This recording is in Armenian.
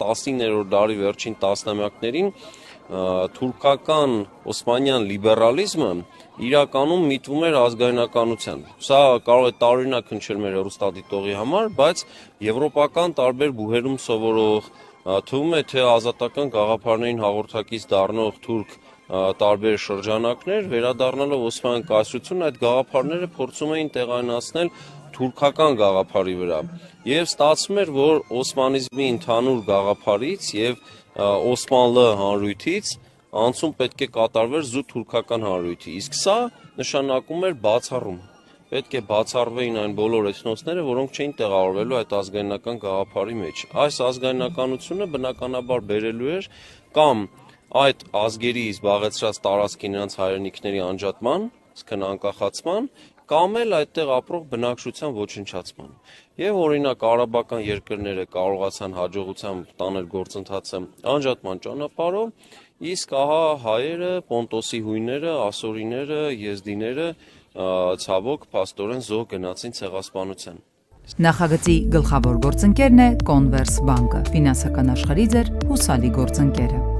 19-րդ դարի վերջին տասնամյակներին թուրքական օսմանյան լիբերալիզմը իրականում միտվում էր ազգայնականության։ Սա կարող է տարօրինակ հնչել մեր հեռուստադիտողի համար, բայց եվրոպական տարբեր բուհերում սովորող, թվում է թե ազատական գաղափարներին հաղորդակից դառնող թուրք տարբեր շրջանակներ, վերադառնալով Օսմանյան կայսրություն, այդ գաղափարները փորձում էին տեղայնացնել թուրքական գաղափարի վրա։ Եվ ստացվում էր, որ օսմանիզմի ընդհանուր գաղափարից եւ Օսմանլը հանրույթից անցում պետք է կատարվեր զուտ թուրքական հանրույթի։ Իսկ սա նշանակում էր բացառում։ Պետք է բացառվեին այն բոլոր էթնոսները, որոնք չէին տեղավորվելու այդ ազգայնական գաղափարի մեջ։ Այս ազգայնականությունը բնականաբար բերելու էր կամ այդ ազգերի զբաղեցրած տարածքի նրանց հայրենիքների անջատման, այսինքն անկախացման, կամ էլ այդտեղ ապրող բնակչության ոչնչացման։ Եվ օրինակ արաբական երկրները կարողացան հաջողությամբ տանել գործընթացը անջատման ճանապարհով, իսկ ահա հայերը, Պոնտոսի հույները, ասորիները, եզդիները ցավոք փաստորեն զոհ գնացին ցեղասպանության։ Նախագծի գլխավոր գործընկերն է Converse բանկը, ֆինանսական աշխարհի ձեր հուսալի գործընկերը։